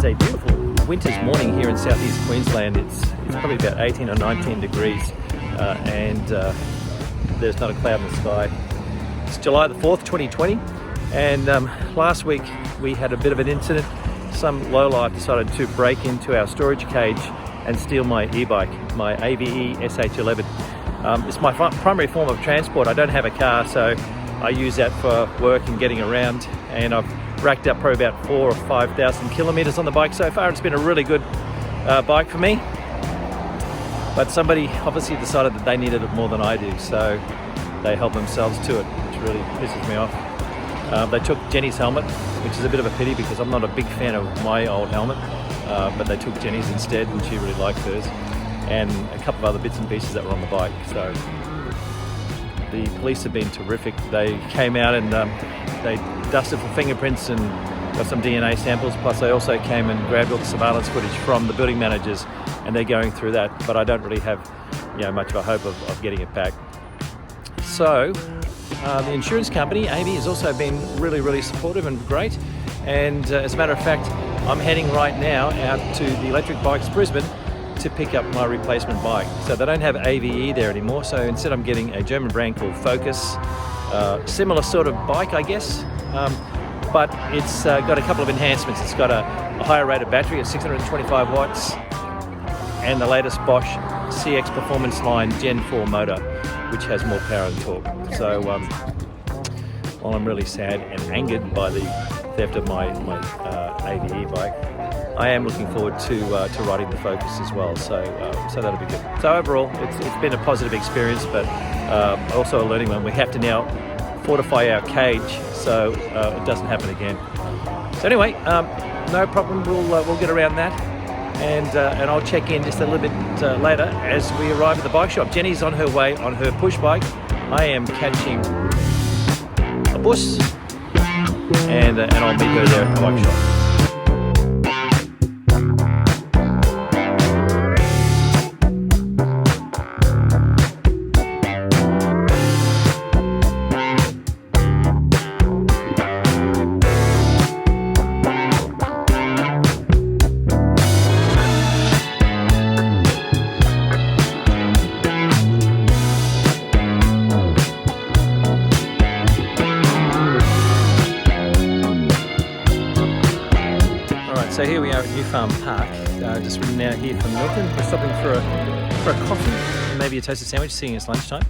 a beautiful winter's morning here in southeast Queensland. It's probably about 18 or 19 degrees and there's not a cloud in the sky. It's July the 4th, 2020, and last week we had a bit of an incident. Some lowlife decided to break into our storage cage and steal my e-bike, my AVE SH11. It's my primary form of transport. I don't have a car, so I use that for work and getting around, and I've racked up probably about 4,000 or 5,000 kilometers on the bike so far. It's been a really good bike for me, but somebody obviously decided that they needed it more than I do, so they held themselves to it, which really pisses me off. They took Jenny's helmet, which is a bit of a pity because I'm not a big fan of my old helmet, but they took Jenny's instead, and she really liked hers, and a couple of other bits and pieces that were on the bike. So the police have been terrific. They came out and they dusted for fingerprints and got some DNA samples, plus they also came and grabbed all the surveillance footage from the building managers, and they're going through that, but I don't really have much of a hope of getting it back. So the insurance company, AVE, has also been really supportive and great, and as a matter of fact, I'm heading right now out to the Electric Bikes Brisbane to pick up my replacement bike. So they don't have AVE there anymore, so instead I'm getting a German brand called Focus, similar sort of bike I guess, but it's got a couple of enhancements. It's got a higher rated battery at 625 watts and the latest Bosch CX Performance Line Gen 4 motor, which has more power and torque. So while I'm really sad and angered by the theft of my AVE bike, I am looking forward to riding the Focus as well, so that'll be good. So overall, it's been a positive experience, but also a learning one. We have to now fortify our cage so it doesn't happen again. So anyway, no problem. We'll get around that, and I'll check in just a little bit later as we arrive at the bike shop. Jenny's on her way on her push bike. I am catching a bus, and I'll meet her there at the bike shop. So here we are at New Farm Park, just ridden out here from Milton. We're stopping for a coffee and maybe a toasted sandwich, seeing it's lunchtime.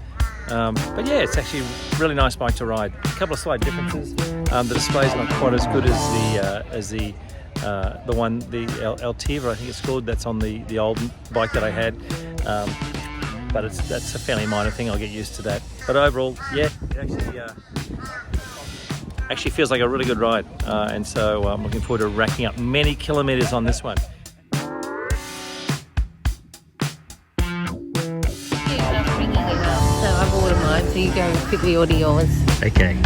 But yeah, it's actually a really nice bike to ride. A couple of slight differences. The display's not quite as good as the one, the Altiva, I think it's called. That's on the old bike that I had. But that's a fairly minor thing. I'll get used to that. But overall, yeah, it actually feels like a really good ride, and so I'm looking forward to racking up many kilometers on this one. So I've ordered mine, so you go and quickly order yours. Okay.